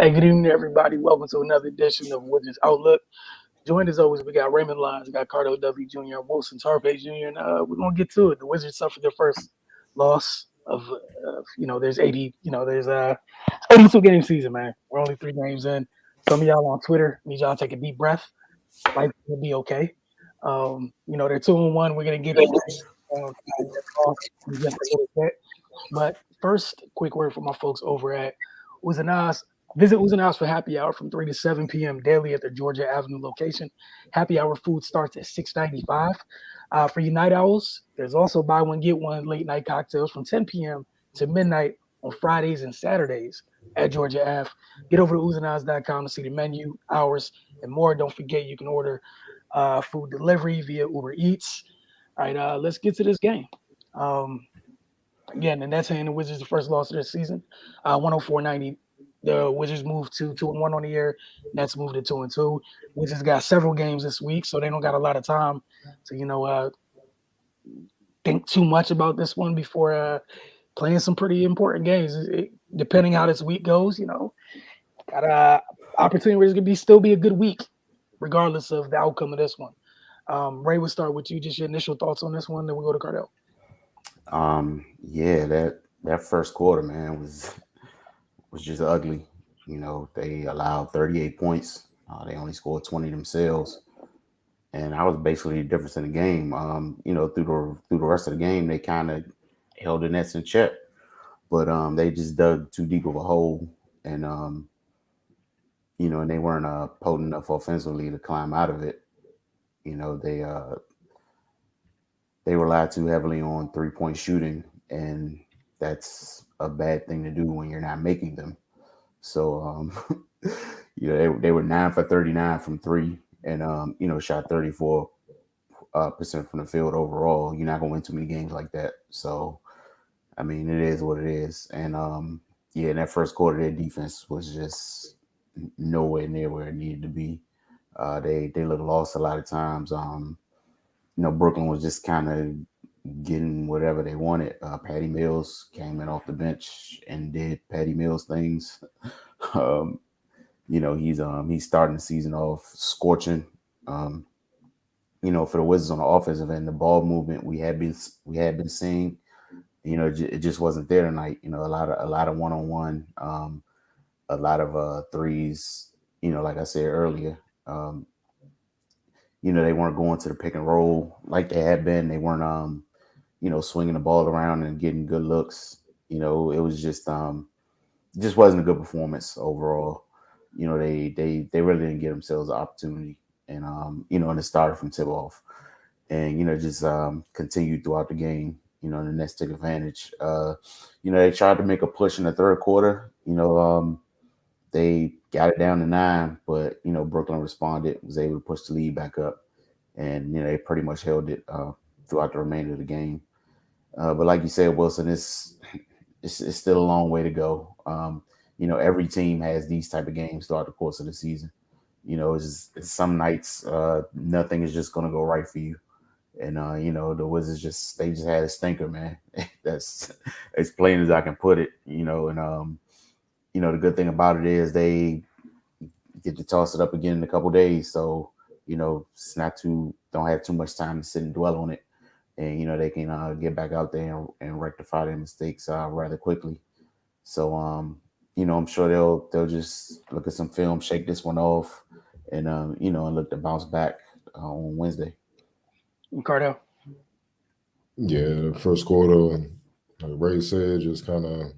Hey, good evening, everybody. Welcome to another edition of Wizards Outlook. Joined as always, we got Raymond Lyons, we got Cardo W. Jr., Wilson Tarpe Jr., and we're gonna get to it. The Wizards suffered their first loss there's 80, there's 82 game season, man. We're only 3 games in. Some of y'all on Twitter need y'all to take a deep breath. Life will be okay. They're 2-1. We're gonna get to that loss in just a little bit. But first, quick word from my folks over at Uzanas. Visit Uzanas for happy hour from 3 to 7 p.m. daily at their Georgia Avenue location. Happy hour food starts at $6.95. For you night owls, there's also buy one, get one late night cocktails from 10 p.m. to midnight on Fridays and Saturdays at Georgia Ave. Get over to uzanas.com to see the menu, hours, and more. Don't forget you can order food delivery via Uber Eats. All right, let's get to this game. Again, the Nets handing the Wizards the first loss of their season, 104-90. The Wizards moved to 2-1 on the year. Nets moved to 2-2. Wizards got several games this week, so they don't got a lot of time to think too much about this one before playing some pretty important games. Depending how this week goes, got a opportunity where it's gonna still be a good week, regardless of the outcome of this one. Ray, we'll start with you. Just your initial thoughts on this one, then we go to Cardell. Yeah, that first quarter, man, was just ugly. They allowed 38 points. They only scored 20 themselves, and that was basically the difference in the game. Through the rest of the game, they kind of held the Nets in check, but they just dug too deep of a hole, and and they weren't potent enough offensively to climb out of it. You know, they relied too heavily on 3-point shooting, and that's a bad thing to do when you're not making them. So, they were 9 for 39 from three, and shot 34% from the field overall. You're not gonna win too many games like that. So, I mean, it is what it is. And in that first quarter, their defense was just nowhere near where it needed to be. They looked lost a lot of times. Brooklyn was just kind of getting whatever they wanted. Patty Mills came in off the bench and did Patty Mills things. um, he's starting the season off scorching. For the Wizards on the offensive end, the ball movement we had been seeing, it just wasn't there tonight. A lot of one-on-one, a lot of threes. Like I said earlier, they weren't going to the pick and roll like they had been. They weren't, swinging the ball around and getting good looks. It was just wasn't a good performance overall. They really didn't give themselves an opportunity, and and it started from tip off, and just continued throughout the game. The Nets took advantage. They tried to make a push in the third quarter. They got it down to 9, but Brooklyn responded, was able to push the lead back up, and they pretty much held it throughout the remainder of the game. But like you said, Wilson, it's still a long way to go. Every team has these type of games throughout the course of the season. It's some nights nothing is just going to go right for you, and the Wizards they just had a stinker, man. That's as plain as I can put it. And the good thing about it is they get to toss it up again in a couple days, so it's not don't have too much time to sit and dwell on it, and they can get back out there and rectify their mistakes rather quickly. So I'm sure they'll just look at some film, shake this one off, and and look to bounce back on Wednesday. Cardell. Yeah, the first quarter, like Ray said, just kind of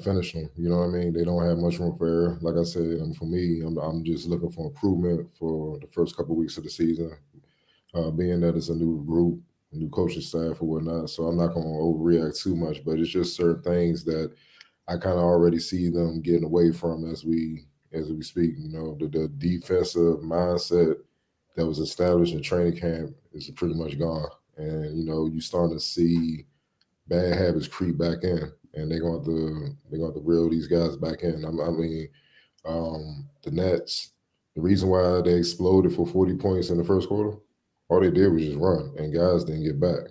finish them. You know what I mean? They don't have much room for error. Like I said, and for me, I'm just looking for improvement for the first couple of weeks of the season. Being that it's a new group, new coaching staff or whatnot, so I'm not going to overreact too much. But it's just certain things that I kind of already see them getting away from as we speak. The defensive mindset that was established in training camp is pretty much gone, and you starting to see bad habits creep back in, and they're going to reel these guys back in. The Nets, the reason why they exploded for 40 points in the first quarter, all they did was just run, and guys didn't get back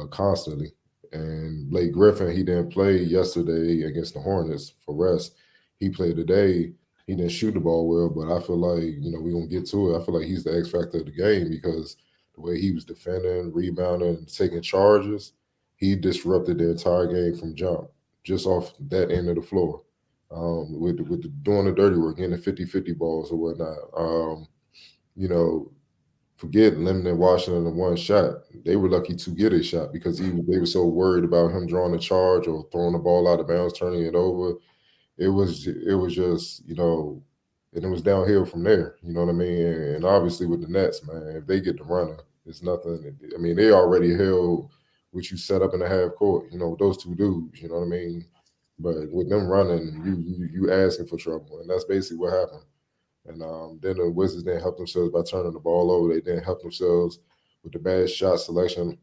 constantly. And Blake Griffin, he didn't play yesterday against the Hornets for rest. he played today. He didn't shoot the ball well, but I feel like, we're gonna get to it. I feel like he's the X factor of the game because the way he was defending, rebounding, and taking charges, he disrupted the entire game from jump, just off that end of the floor. With doing the dirty work, getting the 50-50 balls or whatnot. You know, forget limiting Washington to one shot. They were lucky to get a shot because they were so worried about him drawing a charge or throwing the ball out of bounds, turning it over. It was just, and it was downhill from there. You know what I mean? And obviously with the Nets, man, if they get the runner, it's nothing. I mean, they already held what you set up in the half court. Those two dudes. You know what I mean? But with them running, you asking for trouble, and that's basically what happened. And then the Wizards didn't help themselves by turning the ball over. They didn't help themselves with the bad shot selection.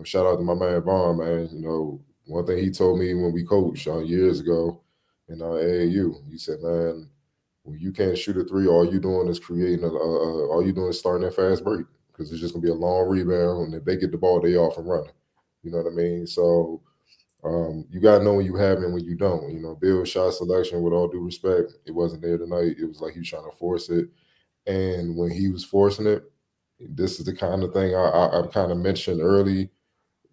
Shout out to my man Vaughn, man. One thing he told me when we coached years ago in AAU, he said, man, when you can't shoot a three, all you doing is all you doing is starting that fast break because it's just gonna be a long rebound, and if they get the ball, they off and running. You know what I mean? So you gotta know when you have it and when you don't. Bill's shot selection, with all due respect, it wasn't there tonight. It was like he was trying to force it, and when he was forcing it, this is the kind of thing I kind of mentioned early,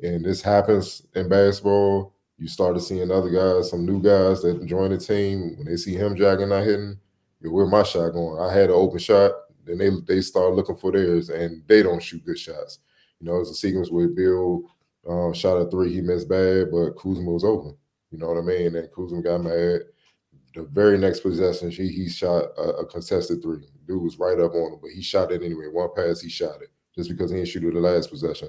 and this happens in basketball. You started seeing other guys, some new guys that join the team. When they see him jogging, not hitting, where my shot going? I had an open shot. Then they start looking for theirs, and they don't shoot good shots. It's a sequence where Bill shot a three, he missed bad, but Kuzma was open. You know what I mean? And Kuzma got mad. The very next possession, he shot a contested three. Dude was right up on him, but he shot it anyway. One pass, he shot it just because he didn't shoot it the last possession.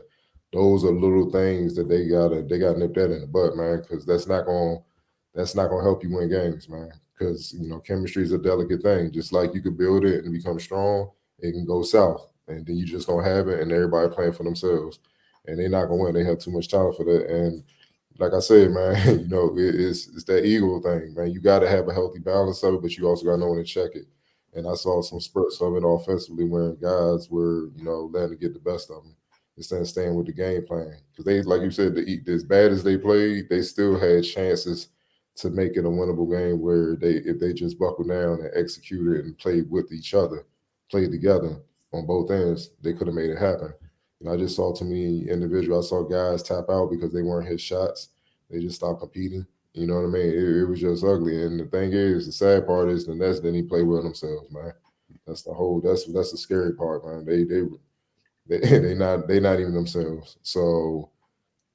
Those are little things that they got nip that in the butt, man, because that's not gonna help you win games, man. Because chemistry is a delicate thing. Just like you could build it and become strong, it can go south, and then you just don't have it, and everybody playing for themselves, and they're not gonna win. They have too much talent for that, and like I said, man, it's that ego thing, man. You got to have a healthy balance of it, but you also got to know when to check it. And I saw some spurts of it offensively when guys were, letting it get the best of them instead of staying with the game plan. Because they, like you said, as bad as they played, they still had chances to make it a winnable game where if they just buckled down and executed and played with each other, played together on both ends, they could have made it happen. I just saw too many individuals. I saw guys tap out because they weren't hit shots. They just stopped competing. You know what I mean? It was just ugly. And the thing is, the sad part is the Nets didn't even play well themselves, man. That's the scary part, man. They not even themselves. So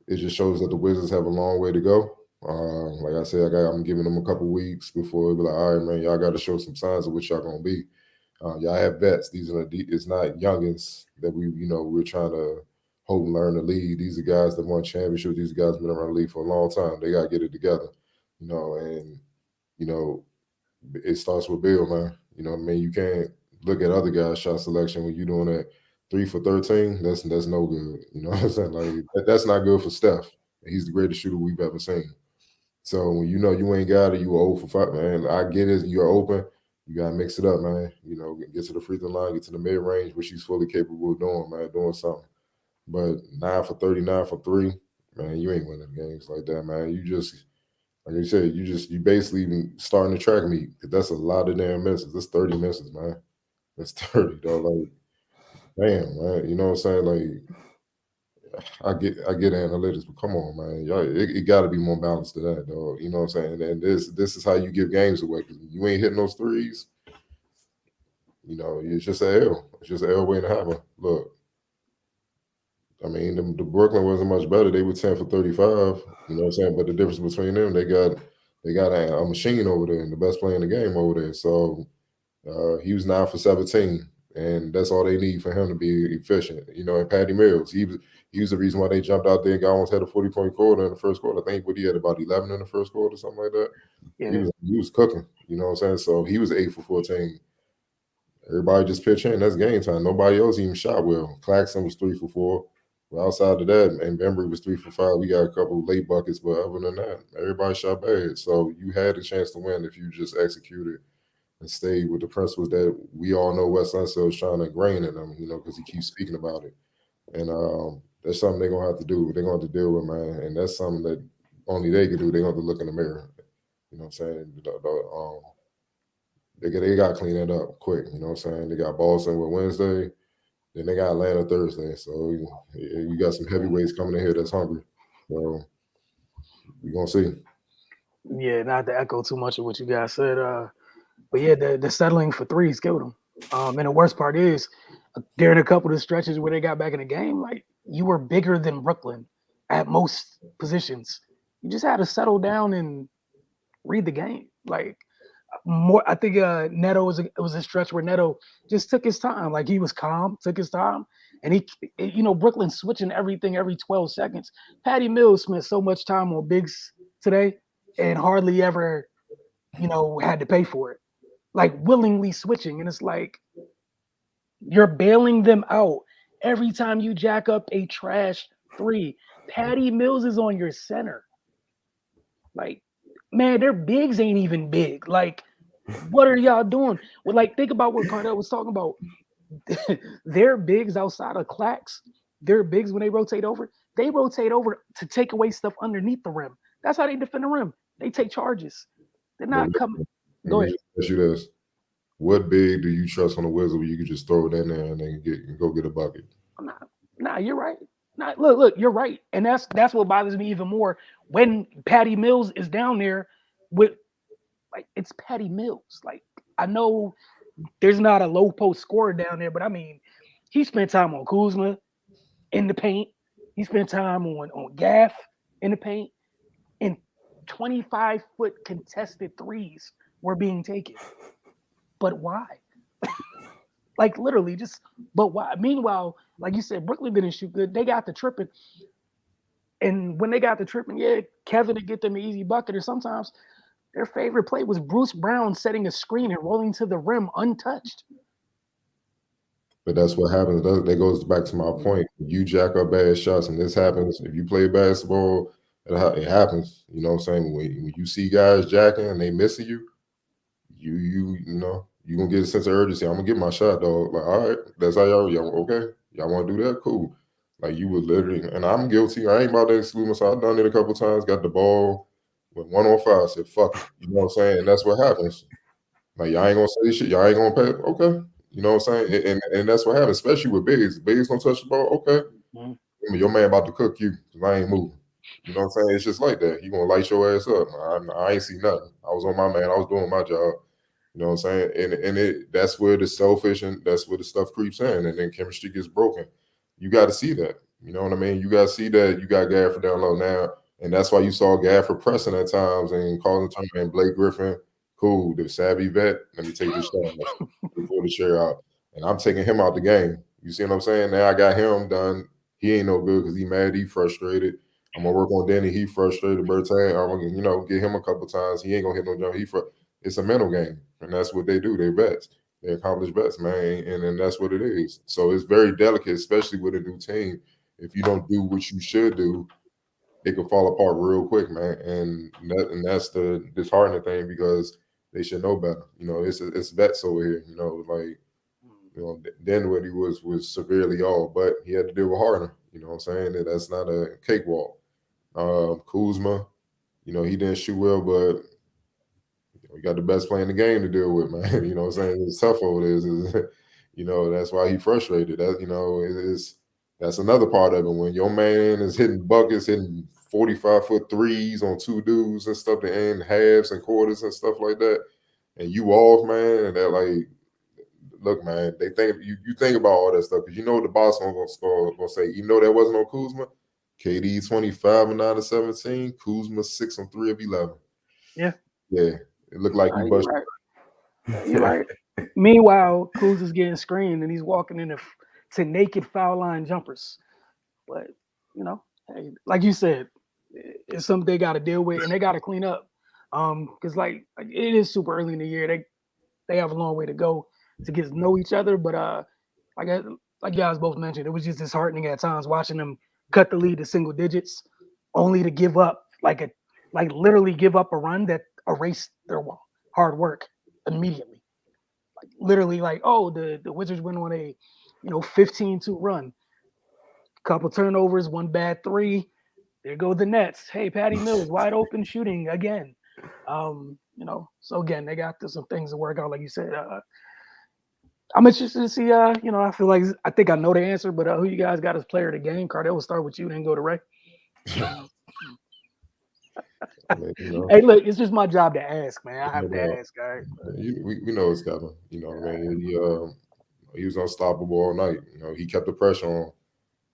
it just shows that the Wizards have a long way to go. Like I said, I'm giving them a couple weeks before it'll be like, all right, man, y'all got to show some signs of what y'all gonna be. Y'all have vets. It's not youngins that we're trying to hope and learn to lead. These are guys that won championships. These guys been around the league for a long time. They gotta get it together, and you know it starts with Bill, man. You know what I mean? You can't look at other guys' shot selection when you're doing that 3 for 13. That's no good. You know what I'm saying? Like that's not good for Steph. He's the greatest shooter we've ever seen. So when you ain't got it, you 0 for 5, man. I get it. You're open. You gotta mix it up, man. Get to the free throw line, get to the mid range, which he's fully capable of doing, man, doing something. But 9 for 39 for three, man, you ain't winning games like that, man. You just, like you said, you basically even starting the track meet. That's a lot of damn misses. That's 30 misses, man. That's 30, though. Like, damn, man. You know what I'm saying? Like, I get analytics, but come on, man. Y'all, it got to be more balanced than that, though. You know what I'm saying? And this is how you give games away. Because you ain't hitting those threes, it's just an L. It's just an L waiting to happen. Look, I mean, the Brooklyn wasn't much better. They were 10 for 35. You know what I'm saying? But the difference between them, they got a machine over there and the best player in the game over there. So he was 9 for 17, and that's all they need for him to be efficient. And Patty Mills, he was the reason why they jumped out there and got almost had a 40-point quarter in the first quarter. I think he had about 11 in the first quarter, something like that. Yeah. He was cooking. You know what I'm saying? So he was 8 for 14. Everybody just pitch in. That's game time. Nobody else even shot well. Claxton was 3 for 4. But outside of that, and Bembry was 3 for 5. We got a couple of late buckets, but other than that, everybody shot bad. So you had a chance to win if you just executed and stayed with the principles that we all know Wes Unseld is trying to ingrain in them, because he keeps speaking about it. And that's something they're going to have to do. They're going to have to deal with, man. And that's something that only they can do. They're going to have to look in the mirror. You know what I'm saying? They got to clean that up quick. You know what I'm saying? They got Boston with Wednesday, then they got Atlanta Thursday. So you got some heavyweights coming in here that's hungry. So we gonna see. Yeah, not to echo too much of what you guys said. But yeah, the settling for threes killed them. And the worst part is, during a couple of stretches where they got back in the game, like you were bigger than Brooklyn at most positions. You just had to settle down and read the game. Like more, I think Neto was a stretch where Neto just took his time. Like he was calm, took his time, and Brooklyn switching everything every 12 seconds. Patty Mills spent so much time on bigs today and hardly ever, had to pay for it. Like willingly switching, and it's like you're bailing them out every time you jack up a trash three. Patty Mills is on your center. Like, man, their bigs ain't even big. Like, what are y'all doing? Well, like, think about what Cardell was talking about. Their bigs outside of clacks, their bigs when they rotate over to take away stuff underneath the rim. That's how they defend the rim. They take charges. They're But not coming. let Go me ahead. just ask you this: what big do you trust on the Wizard where you can just throw it in there and then go get a bucket? Nah, you're right. Nah, look, you're right, and that's what bothers me even more when Patty Mills is down there with like it's Patty Mills. Like I know there's not a low post scorer down there, but I mean he spent time on Kuzma in the paint. He spent time on Gaff in the paint, and 25-foot contested threes were being taken. But why? Like literally, just but why? Meanwhile, like you said, Brooklyn didn't shoot good. They got the tripping, and when they got the tripping, yeah, Kevin would get them an easy bucket. Or sometimes their favorite play was Bruce Brown setting a screen and rolling to the rim untouched. But that's what happens. That goes back to my point. You jack up bad shots, and this happens. If you play basketball, it happens. You know what I'm saying? When you see guys jacking and they missing you, you gonna get a sense of urgency. I'm gonna get my shot, dog. Like, all right, that's how y'all okay. Y'all want to do that? Cool. Like you would literally, and I'm guilty. I ain't about to exclude myself. I've done it a couple times. Got the ball with 1 on 5. Said fuck it. You know what I'm saying? And that's what happens. Like y'all ain't gonna say shit. Y'all ain't gonna pay. Okay. You know what I'm saying? And that's what happens, especially with bigs. Bigs don't touch the ball. Okay. Mm-hmm. I mean, your man about to cook you because I ain't moving. You know what I'm saying? It's just like that. He gonna light your ass up. I ain't see nothing. I was on my man. I was doing my job. You know what I'm saying? And that's where the selfish and that's where the stuff creeps in, and then chemistry gets broken. You got to see that. You know what I mean? You got to see that you got Gafford down low now, and that's why you saw Gafford pressing at times and calling time and Blake Griffin, cool, the savvy vet. Let me take this shot before the chair out, and I'm taking him out the game. You see what I'm saying? Now I got him done. He ain't no good because he mad, he frustrated. I'm gonna work on Danny. He frustrated. Bertang, I'm gonna get him a couple times. He ain't gonna hit no jump. It's a mental game, and that's what they do. They're vets. They accomplish vets, man, and then that's what it is. So it's very delicate, especially with a new team. If you don't do what you should do, it could fall apart real quick, man. And that's the disheartening thing because they should know better. You know, it's vets over here. You know, like Dinwiddie was severely off, but he had to deal with Harden. You know what I'm saying? That's not a cakewalk. Kuzma, he didn't shoot well, but we got the best player in the game to deal with, man. You know what I'm saying? It's tough over there. That's why he frustrated. That's another part of it. When your man is hitting buckets, hitting 45-foot threes on two dudes and stuff, that end halves and quarters and stuff like that, and you off, man, and they're like, look, man, they think you think about all that stuff because you know the boss gonna say, even though that wasn't on Kuzma, KD 25 and 9 of 17, Kuzma 6 on 3 of 11. Yeah. Yeah. It looked like you You're busted. right. You're right. Meanwhile, Kuz is getting screened and he's walking to naked foul line jumpers. But hey, like you said, it's something they got to deal with and they got to clean up. Because like it is super early in the year. They have a long way to go to get to know each other. But like you guys both mentioned, it was just disheartening at times watching them cut the lead to single digits, only to give up like literally give up a run that erased their hard work immediately. Like literally, like the Wizards went on a 15-2 run, couple turnovers, one bad three. There go the Nets. Hey, Patty Mills wide open shooting again. So again, they got some things to work out, like you said. I'm interested to see. I feel like I think I know the answer, but who you guys got as player of the game? Cardell, will start with you, then go to Ray. I mean, Hey, look, it's just my job to ask, man. I have to ask. All right. we know it's coming. You know what I mean? He was unstoppable all night. He kept the pressure on.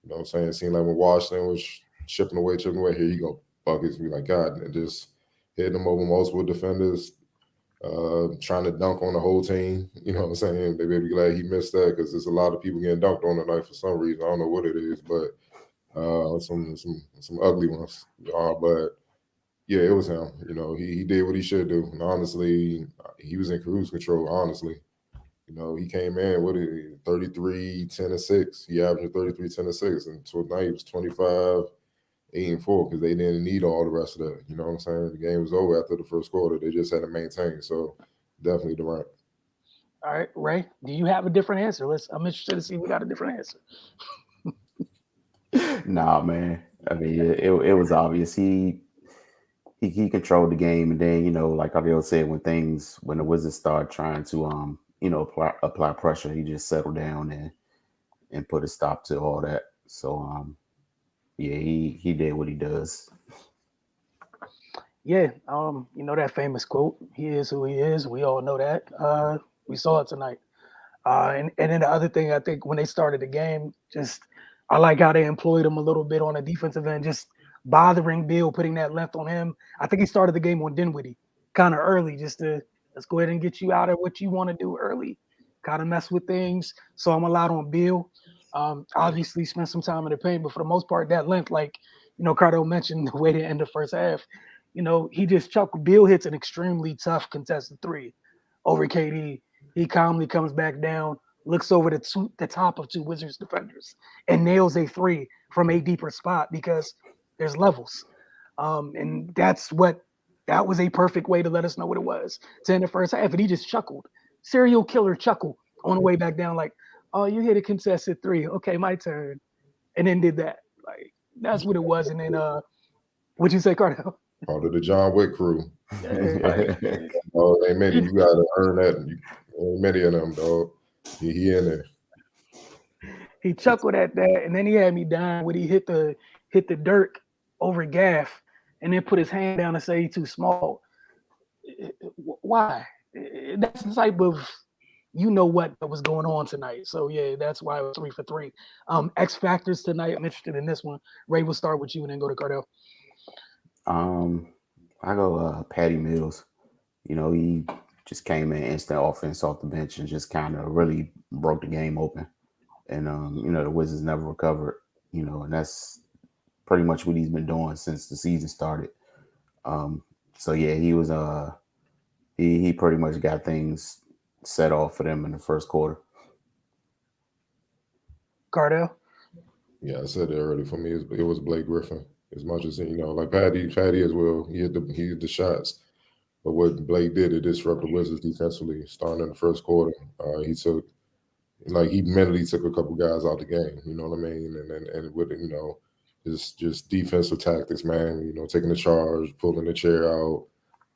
You know what I'm saying? It seemed like when Washington was chipping away, here you go, buckets. We like, God, and just hitting them over multiple defenders, trying to dunk on the whole team. You know what I'm saying? They may be glad he missed that because there's a lot of people getting dunked on tonight for some reason. I don't know what it is, but some ugly ones. But yeah, it was him. He did what he should do. And honestly, he was in cruise control, honestly. He came in, 33, 10 and 6. He averaged 33, 10 and 6. And tonight he was 25, 8 and 4 because they didn't need all the rest of that. You know what I'm saying? The game was over after the first quarter. They just had to maintain. So definitely Durant. All right, Ray, do you have a different answer? I'm interested to see if we got a different answer. Nah, man. I mean, it was obvious. He controlled the game, and then like Adele said, when the Wizards started trying to apply pressure, he just settled down and put a stop to all that. So yeah, he did what he does. Yeah, that famous quote, "He is who he is." We all know that. We saw it tonight. And then the other thing, I think when they started the game, just I like how they employed him a little bit on the defensive end, just bothering Bill, putting that length on him. I think he started the game on Dinwiddie kind of early, just to let's go ahead and get you out of what you want to do early, kind of mess with things. So I'm allowed on Bill. Obviously, spent some time in the paint, but for the most part, that length, like Cardo mentioned, the way to end the first half, he just chucked. Bill hits an extremely tough contested three over KD. He calmly comes back down, looks over the top of two Wizards defenders, and nails a three from a deeper spot because there's levels. And that was a perfect way to let us know what it was to end the first half. And he just chuckled, serial killer chuckle on the way back down, like, oh, you hit a contested three. Okay, my turn. And then did that. Like, that's what it was. And then, what'd you say, Cardell? Part of the John Wick crew. Yeah, Oh, ain't many. You got to earn that. Ain't many of them, dog. He in there. He chuckled at that, and then he had me dying when he hit the Dirk over Gaff, and then put his hand down and say he's too small. Why? That's the type of what was going on tonight. So yeah, that's why it was 3 for 3. X factors tonight. I'm interested in this one. Ray, we'll start with you and then go to Cardell. I go Patty Mills. He just came in instant offense off the bench and just kind of really broke the game open. And the Wizards never recovered. And that's pretty much what he's been doing since the season started. So yeah, he was he pretty much got things set off for them in the first quarter. Cardell? Yeah, I said it already. For me, it was Blake Griffin. As much as like Patty as well. He hit the shots. But what Blake did, it disrupted the Wizards defensively. Starting in the first quarter, he mentally took a couple guys out the game. You know what I mean? And with just defensive tactics, man. Taking the charge, pulling the chair out.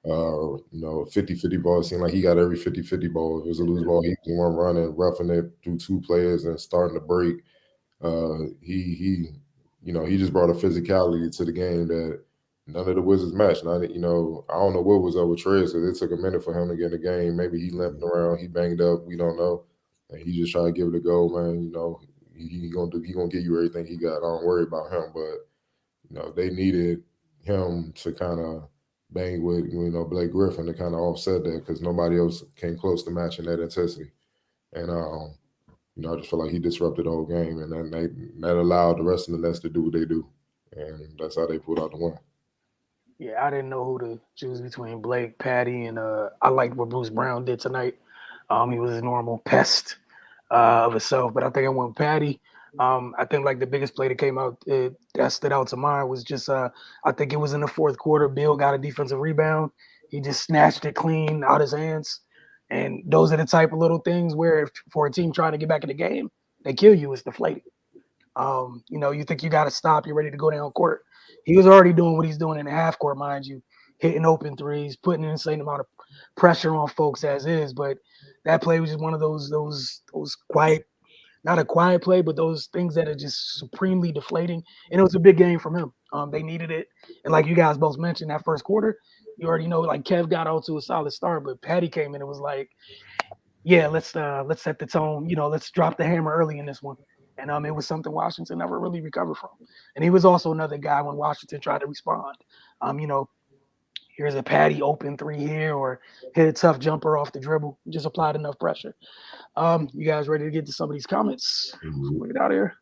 50-50 ball. It seemed like he got every 50-50 ball. If it was a loose ball, he was one running, roughing it through two players and starting to break. He just brought a physicality to the game that none of the Wizards matched. And I don't know what was up with Trez, because it took a minute for him to get in the game. Maybe he limping around, he banged up, we don't know. And he just tried to give it a go, man. He gonna give you everything he got. I don't worry about him, but they needed him to kind of bang with Blake Griffin to kind of offset that, because nobody else came close to matching that intensity. And I just feel like he disrupted the whole game, and then that allowed the rest of the Nets to do what they do, and that's how they pulled out the win. Yeah, I didn't know who to choose between Blake, Patty, and I liked what Bruce Brown did tonight. He was a normal pest of himself, but I think I went with Patty. I think like the biggest play that came out that stood out to mine was just I think it was in the fourth quarter. Bill got a defensive rebound. He just snatched it clean out his hands. And those are the type of little things where for a team trying to get back in the game, they kill you. It's deflating. You think you got to stop. You're ready to go down court. He was already doing what he's doing in the half court, mind you. hitting open threes, putting an insane amount of pressure on folks as is. But that play was just one of those quiet, not a quiet play, but those things that are just supremely deflating. And it was a big game from him. They needed it, and like you guys both mentioned, that first quarter, you already know, like Kev got out to a solid start, but Patty came in and was like, yeah, let's set the tone. Let's drop the hammer early in this one. And it was something Washington never really recovered from. And he was also another guy when Washington tried to respond. Um, you know, here's a Patty open three here, or hit a tough jumper off the dribble. Just applied enough pressure. You guys ready to get to some of these comments? Mhm. We'll get out of here.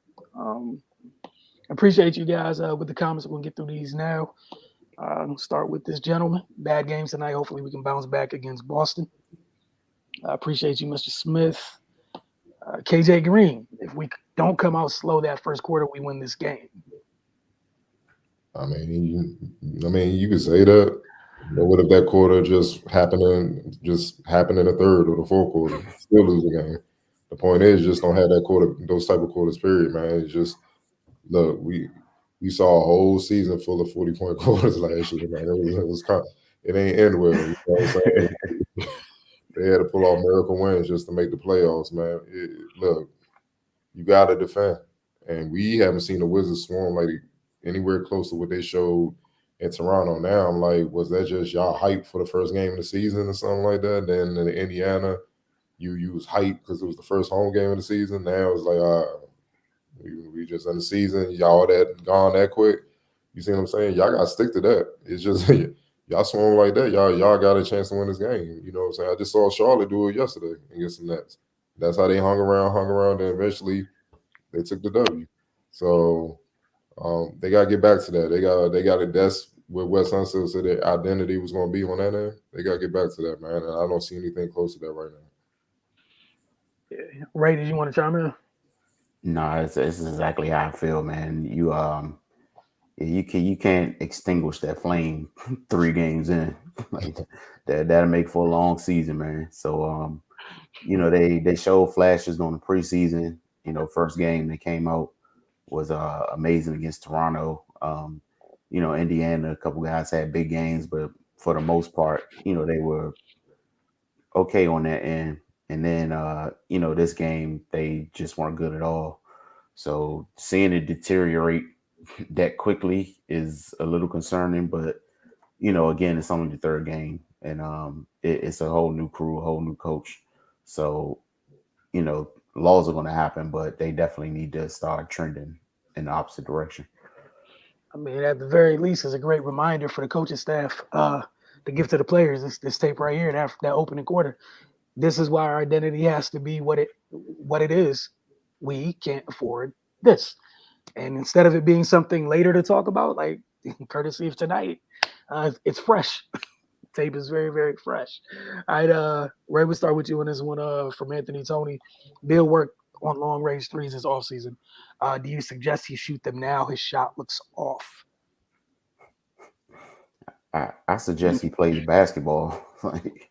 Appreciate you guys with the comments. We'll get through these now. Start with this gentleman. Bad games tonight. Hopefully we can bounce back against Boston. I appreciate you, Mr. Smith. KJ Green, if we don't come out slow that first quarter, we win this game. You could say that. But what if that quarter just happened in the third or the fourth quarter? Still lose the game. The point is, just don't have that quarter, those type of quarters. Period, man. It's just look, we saw a whole season full of 40-point quarters last year, man. It ain't end well. You know what I'm saying? They had to pull off miracle wins just to make the playoffs, man. Look, you got to defend, and we haven't seen the Wizards swarm like anywhere close to what they showed in Toronto. Now I'm like, was that just y'all hype for the first game of the season or something like that? Then in Indiana, you was hyped because it was the first home game of the season. Now it's like, we just in the season, y'all that gone that quick. You see what I'm saying? Y'all gotta stick to that. It's just y'all swung like that. Y'all got a chance to win this game. You know what I'm saying? I just saw Charlotte do it yesterday against the Nets. That's how they hung around, and eventually they took the W. So they gotta get back to that. They got it. That's where West Sunset said their identity was gonna be on that end. They gotta get back to that, man. And I don't see anything close to that right now. Yeah. Ray, did you want to chime in? No, it's exactly how I feel, man. You can't extinguish that flame 3 games in. Like that'll make for a long season, man. So they showed flashes on the preseason. First game they came out was amazing against Toronto. Indiana, a couple guys had big games, but for the most part, they were okay on that end. And then this game they just weren't good at all. So seeing it deteriorate that quickly is a little concerning, but again, it's only the third game, and it's a whole new crew, a whole new coach. So, laws are going to happen, but they definitely need to start trending in the opposite direction. I mean, at the very least, it's a great reminder for the coaching staff to give to the players. This tape right here, that opening quarter. This is why our identity has to be what it is. We can't afford this. And instead of it being something later to talk about, like courtesy of tonight, it's fresh. Tape is very, very fresh. All right, Ray, we'll start with you on this one from Anthony Tony. Bill worked on long range threes this offseason. Do you suggest he shoot them now? His shot looks off. I suggest he plays basketball. Like,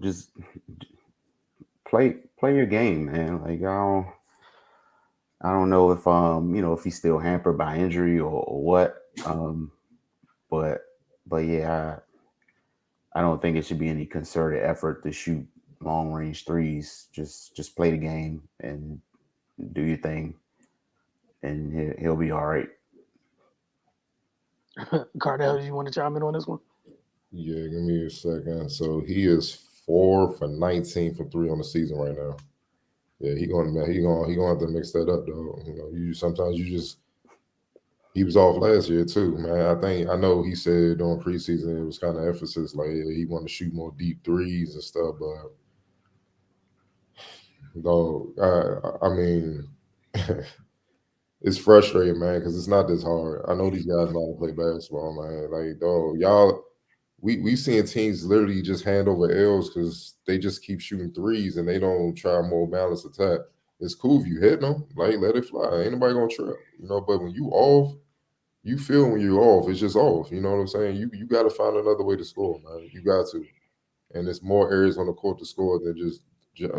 just play your game, man. Like I don't know if if he's still hampered by injury or what. But yeah, I don't think it should be any concerted effort to shoot long range threes. Just play the game and do your thing, and he'll be all right. Cardell, do you want to chime in on this one? Yeah, give me a second. So he is 4 for 19 for 3 on the season right now. Yeah, he gonna have to mix that up though. He was off last year too, man. I know he said during preseason it was kind of emphasis like he wanted to shoot more deep threes and stuff, but though I mean it's frustrating, man, because it's not this hard. I know these guys know how to play basketball, man. Like, dog, we seeing teams literally just hand over L's because they just keep shooting threes and they don't try more balanced attack. It's cool if you hit them, like let it fly. Ain't nobody gonna trip, But when you off, you feel when you're off. It's just off. You know what I'm saying? You got to find another way to score, man. You got to. And there's more areas on the court to score than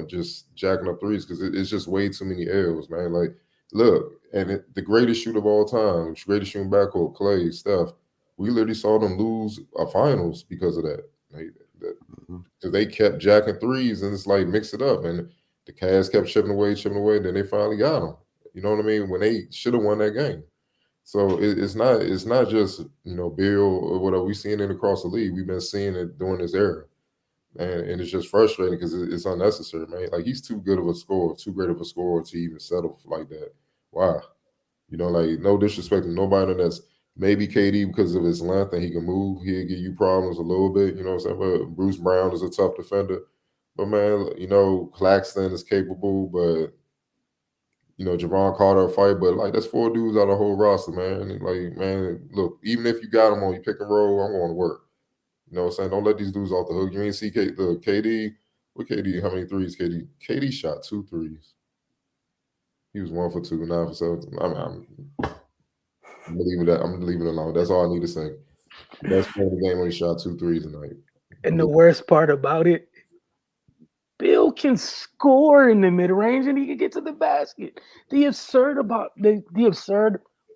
just jacking up threes because it's just way too many L's, man. Like, look, the greatest shooter of all time, greatest shooting backcourt, Clay, Steph. We literally saw them lose a finals because of that. Mhm. Because they kept jacking threes, and it's like mix it up, and the Cavs kept chipping away. Then they finally got them. You know what I mean? When they should have won that game. So it's not just Bill or whatever we seen it across the league. We've been seeing it during this era, and it's just frustrating because it's unnecessary, man. Like he's too good of a scorer, too great of a scorer to even settle like that. Why? Like no disrespect to nobody that's maybe KD because of his length and he can move, he'll give you problems a little bit, you know what I'm saying? But Bruce Brown is a tough defender. But man, Claxton is capable, but Javon Carter a fight, but like that's four dudes out of the whole roster, man. And, like, man, look, even if you got them on you pick and roll, I'm going to work. You know what I'm saying? Don't let these dudes off the hook. You ain't see the KD. What KD? How many threes KD? KD shot 2 threes. He was 1 for 2, 9 for 7. I'm leaving that. I'm leaving it alone. That's all I need to say. Best player in the game only shot 2 threes tonight. And the worst part about it, Bill can score in the mid range and he can get to the basket. The absurd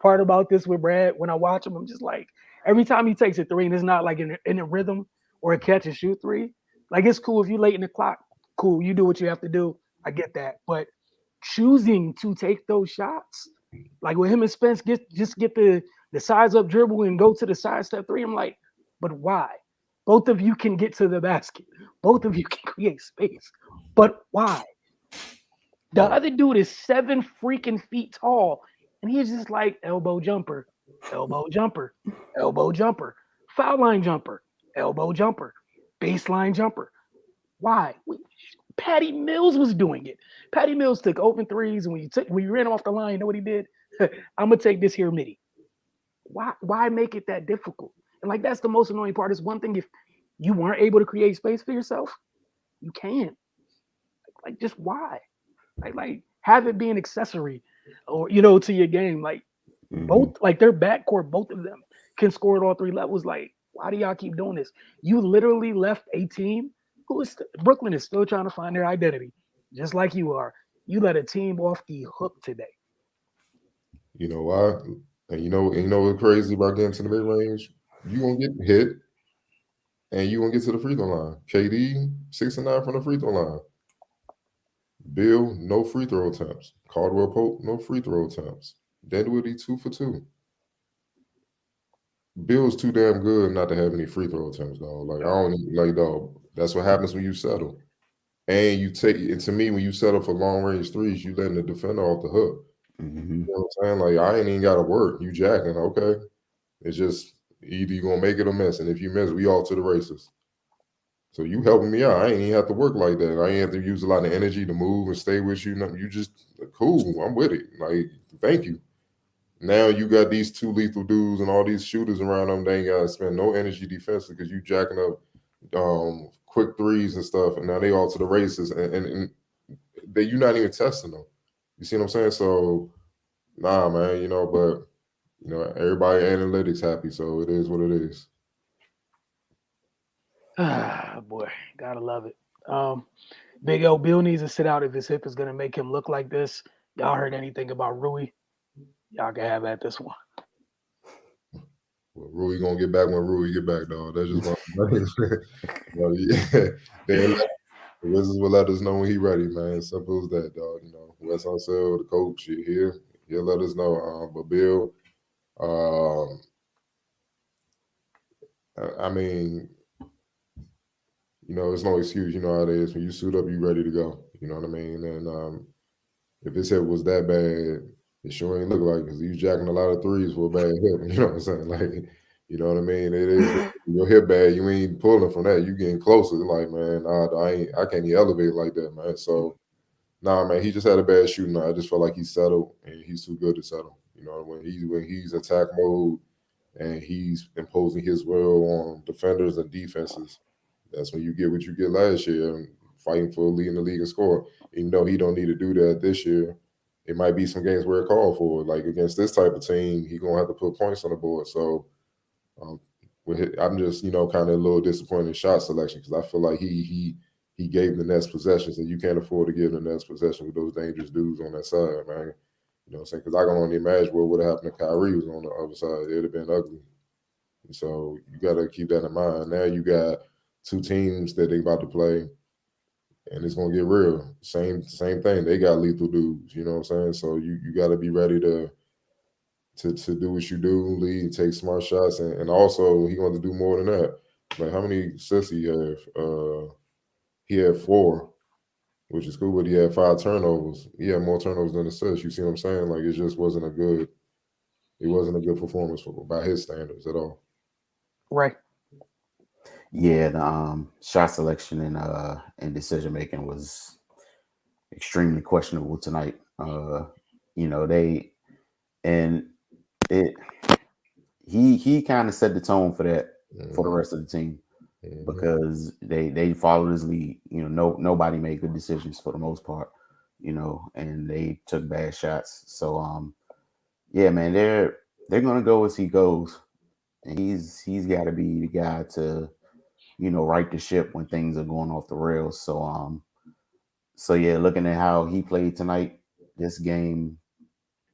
part about this with Brad, when I watch him, I'm just like, every time he takes a three, and it's not like in a rhythm or a catch and shoot three. Like it's cool if you late in the clock, cool, you do what you have to do. I get that. But choosing to take those shots, like with him and Spence, just get the size up dribble and go to the side step three. I'm like, but why? Both of you can get to the basket. Both of you can create space. But why? The other dude is 7 freaking feet tall, and he's just like elbow jumper, elbow jumper, elbow jumper, foul line jumper, elbow jumper, baseline jumper. Why? Patty Mills was doing it. Patty Mills took open threes, and when you ran off the line, you know what he did? I'm gonna take this here midi. Why make it that difficult? And like that's the most annoying part. Is one thing if you weren't able to create space for yourself, you can. Like just why? Like have it be an accessory, or to your game. Like Mhm. both, like their backcourt, both of them can score at all three levels. Like why do y'all keep doing this? You literally left a team who is Brooklyn is still trying to find their identity, just like you are. You let a team off the hook today. You know why? And what's crazy about getting to the mid range? You gonna get hit, and you gonna get to the free throw line. KD 6 and 9 from the free throw line. Bill, no free throw attempts. Caldwell Pope, no free throw attempts. Dinwiddie 2 for 2. Bill's too damn good not to have any free throw attempts, dog. Like I don't like, dog. That's what happens when you settle. And you take it to me when you settle for long range threes, you letting the defender off the hook. Mhm. You know what I'm saying? Like I ain't even gotta work. You jacking, okay. It's just either you gonna make it or miss. And if you miss, we all to the races. So you helping me out. I ain't even have to work like that. I ain't have to use a lot of energy to move and stay with you. You just cool. I'm with it. Like, thank you. Now you got these two lethal dudes and all these shooters around them. They ain't gotta spend no energy defensively because you jacking up quick threes and stuff. And now they all to the races and they you not even testing them. You see what I'm saying? So nah, man. But everybody analytics happy, so it is what it is. Ah, boy, gotta love it. Big L Bill needs to sit out if his hip is gonna make him look like this. Y'all heard anything about Rui? Y'all can have at this one. Well, Rui gonna get back when Rui get back, dog. That's just my well, yeah. The Wizards will let us know when he ready, man. Simple as that, dog. Wes Unseld, the coach, he'll let us know. But Bill, um, I mean, it's no excuse. You know how it is. When you suit up, you ready to go. You know what I mean? And if his hip was that bad, it sure ain't look like because he's jacking a lot of threes for a bad hip. You know what I'm saying? Like, you know what I mean? It is your hip bad. You ain't pulling from that. You getting closer. Like, man, I can't even elevate like that, man. So, nah, man, he just had a bad shooting night. I just felt like he settled and he's too good to settle. When he's attack mode and he's imposing his will on defenders and defenses, that's when you get what you get last year and fighting for leading the league and score. Even though he don't need to do that this year, it might be some games where it called for it. Like against this type of team, he gonna have to put points on the board. So um, I'm just kind of a little disappointed in shot selection because I feel like he gave the Nets possessions, and you can't afford to give the Nets possession with those dangerous dudes on that side, man. You know what I'm saying? Because I can only imagine what would have happened if Kyrie was on the other side. It'd have been ugly. So you got to keep that in mind. Now you got two teams that they about to play, and it's gonna get real. Same thing. They got lethal dudes. You know what I'm saying? So you got to be ready to do what you do, lead, take smart shots, and also he going to do more than that. Like how many assists he have? He had four, which is cool, but he had five turnovers. He had more turnovers than assists. You see what I'm saying? Like it just wasn't a good. It wasn't a good performance by his standards at all. Right. Yeah, the shot selection and decision making was extremely questionable tonight. They and it he kind of set the tone for that for the Mm-hmm. rest of the team Mm-hmm. because they followed his lead. Nobody made good decisions for the most part. And they took bad shots. So yeah, man, they're gonna go as he goes, and he's got to be the guy to right the ship when things are going off the rails. So yeah, looking at how he played tonight, this game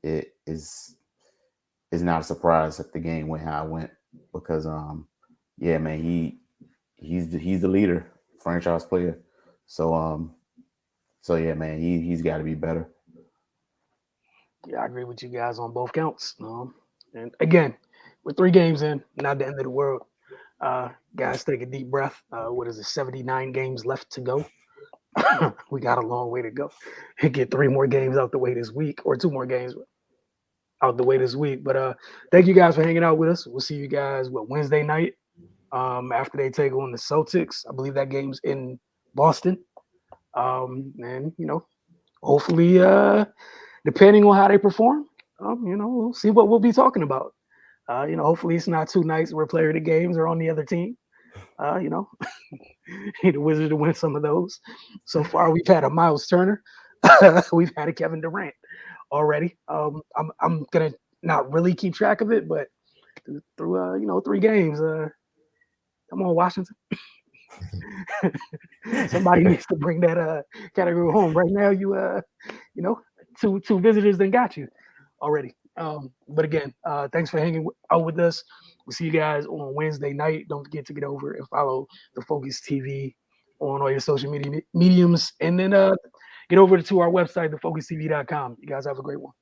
it is not a surprise that the game went how it went because yeah, man, he's the leader, franchise player. So so yeah, man, he's got to be better. Yeah, I agree with you guys on both counts. And again, we're 3 games in, not the end of the world. Guys, take a deep breath. What is it? 79 games left to go. We got a long way to go. Get 3 more games out the way this week, or 2 more games out the way this week. But thank you guys for hanging out with us. We'll see you guys Wednesday night after they take on the Celtics. I believe that game's in Boston. And hopefully, depending on how they perform, we'll see what we'll be talking about. Hopefully it's not 2 nights where player of the games are on the other team. Uh, you know, the Wizards to win some of those. So far, we've had a Miles Turner, we've had a Kevin Durant already. I'm gonna not really keep track of it, but through 3 games, come on, Washington. Somebody needs to bring that category home. Right now, you know, two visitors then got you already. But again, thanks for hanging out with us. We'll see you guys on Wednesday night. Don't forget to get over and follow the Focus TV on all your social media mediums, and then get over to our website, thefocustv.com. You guys have a great one.